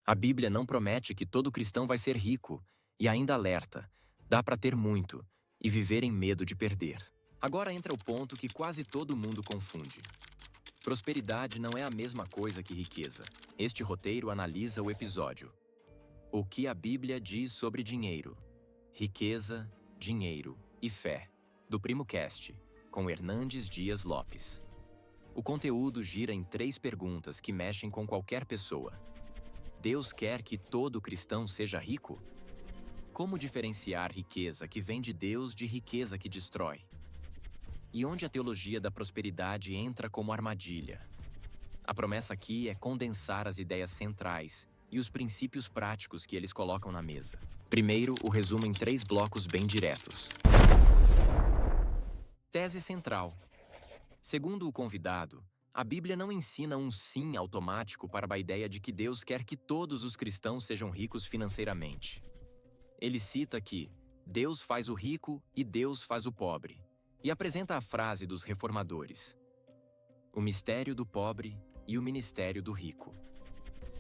A Bíblia não promete que todo cristão vai ser rico, e ainda alerta: dá para ter muito e viver em medo de perder. Agora entra o ponto que quase todo mundo confunde. Prosperidade não é a mesma coisa que riqueza. Este roteiro analisa o episódio. O que a Bíblia diz sobre dinheiro, riqueza, dinheiro e fé, do PrimoCast, com Hernandes Dias Lopes. O conteúdo gira em 3 perguntas que mexem com qualquer pessoa. Deus quer que todo cristão seja rico? Como diferenciar riqueza que vem de Deus de riqueza que destrói? E onde a teologia da prosperidade entra como armadilha? A promessa aqui é condensar as ideias centrais e os princípios práticos que eles colocam na mesa. Primeiro, o resumo em 3 blocos bem diretos. Tese central. Segundo o convidado, a Bíblia não ensina um sim automático para a ideia de que Deus quer que todos os cristãos sejam ricos financeiramente. Ele cita que Deus faz o rico e Deus faz o pobre, e apresenta a frase dos reformadores: o mistério do pobre e o ministério do rico,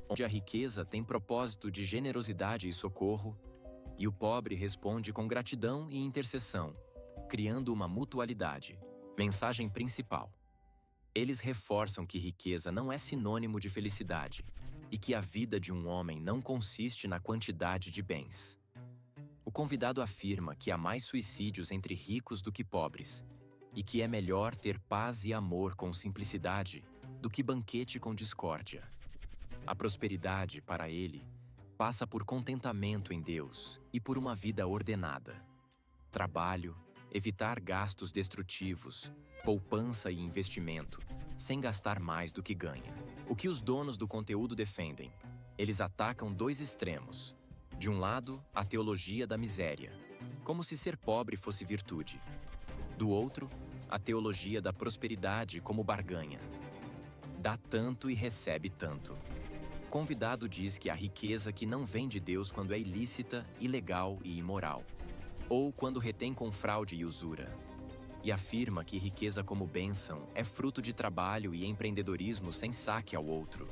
onde a riqueza tem propósito de generosidade e socorro, e o pobre responde com gratidão e intercessão, criando uma mutualidade. Mensagem principal. Eles reforçam que riqueza não é sinônimo de felicidade e que a vida de um homem não consiste na quantidade de bens. O convidado afirma que há mais suicídios entre ricos do que pobres e que é melhor ter paz e amor com simplicidade do que banquete com discórdia. A prosperidade, para ele, passa por contentamento em Deus e por uma vida ordenada. Trabalho, evitar gastos destrutivos, poupança e investimento, sem gastar mais do que ganha. O que os donos do conteúdo defendem? Eles atacam 2 extremos. De um lado, a teologia da miséria, como se ser pobre fosse virtude. Do outro, a teologia da prosperidade como barganha. Dá tanto e recebe tanto. O convidado diz que a riqueza que não vem de Deus quando é ilícita, ilegal e imoral, ou quando retém com fraude e usura. E afirma que riqueza como bênção é fruto de trabalho e empreendedorismo sem saque ao outro,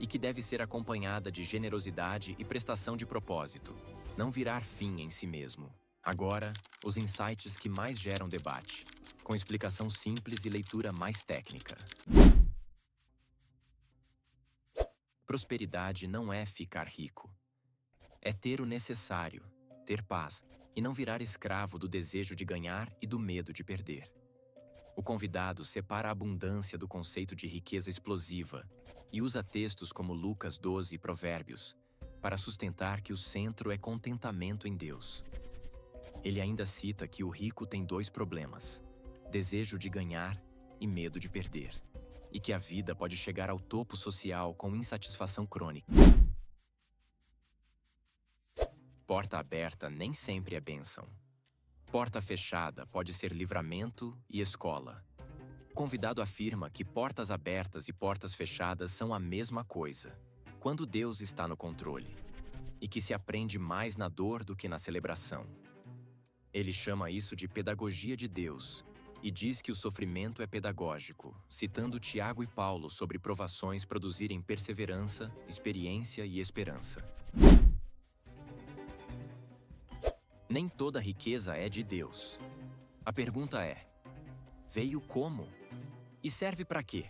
e que deve ser acompanhada de generosidade e prestação de propósito, não virar fim em si mesmo. Agora, os insights que mais geram debate, com explicação simples e leitura mais técnica. Prosperidade não é ficar rico. É ter o necessário, ter paz, e não virar escravo do desejo de ganhar e do medo de perder. O convidado separa a abundância do conceito de riqueza explosiva e usa textos como Lucas 12 e Provérbios para sustentar que o centro é contentamento em Deus. Ele ainda cita que o rico tem 2 problemas: desejo de ganhar e medo de perder, e que a vida pode chegar ao topo social com insatisfação crônica. Porta aberta nem sempre é bênção. Porta fechada pode ser livramento e escola. O convidado afirma que portas abertas e portas fechadas são a mesma coisa, quando Deus está no controle, e que se aprende mais na dor do que na celebração. Ele chama isso de pedagogia de Deus e diz que o sofrimento é pedagógico, citando Tiago e Paulo sobre provações produzirem perseverança, experiência e esperança. Nem toda riqueza é de Deus. A pergunta é: veio como? E serve para quê?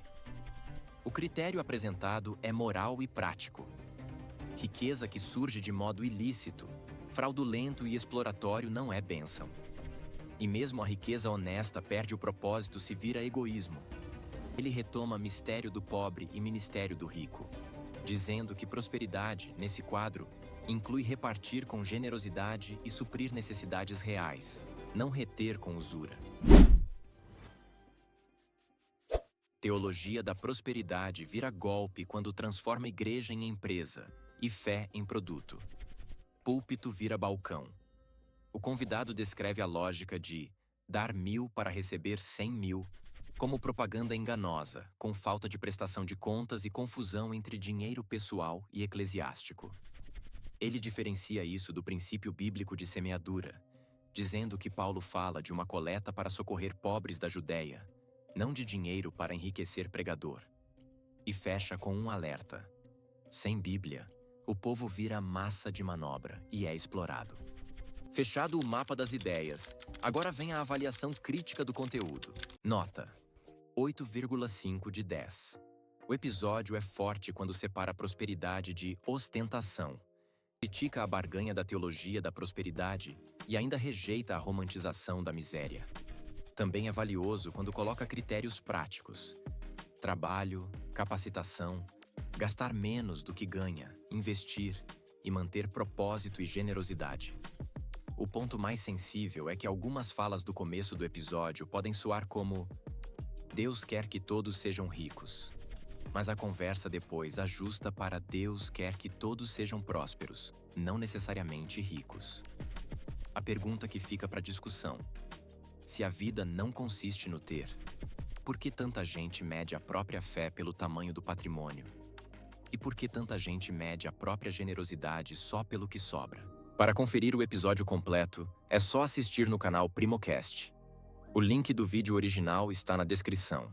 O critério apresentado é moral e prático. Riqueza que surge de modo ilícito, fraudulento e exploratório não é bênção. E mesmo a riqueza honesta perde o propósito se vira egoísmo. Ele retoma mistério do pobre e ministério do rico, dizendo que prosperidade, nesse quadro, inclui repartir com generosidade e suprir necessidades reais, não reter com usura. Teologia da prosperidade vira golpe quando transforma igreja em empresa e fé em produto. Púlpito vira balcão. O convidado descreve a lógica de dar 1.000 para receber 100.000 como propaganda enganosa, com falta de prestação de contas e confusão entre dinheiro pessoal e eclesiástico. Ele diferencia isso do princípio bíblico de semeadura, dizendo que Paulo fala de uma coleta para socorrer pobres da Judéia, não de dinheiro para enriquecer pregador. E fecha com um alerta: sem Bíblia, o povo vira massa de manobra e é explorado. Fechado o mapa das ideias, agora vem a avaliação crítica do conteúdo. Nota: 8,5 de 10. O episódio é forte quando separa a prosperidade de ostentação, critica a barganha da teologia da prosperidade e ainda rejeita a romantização da miséria. Também é valioso quando coloca critérios práticos: trabalho, capacitação, gastar menos do que ganha, investir e manter propósito e generosidade. O ponto mais sensível é que algumas falas do começo do episódio podem soar como Deus quer que todos sejam ricos, mas a conversa depois ajusta para Deus quer que todos sejam prósperos, não necessariamente ricos. A pergunta que fica para discussão: se a vida não consiste no ter, por que tanta gente mede a própria fé pelo tamanho do patrimônio? E por que tanta gente mede a própria generosidade só pelo que sobra? Para conferir o episódio completo, é só assistir no canal Primocast. O link do vídeo original está na descrição.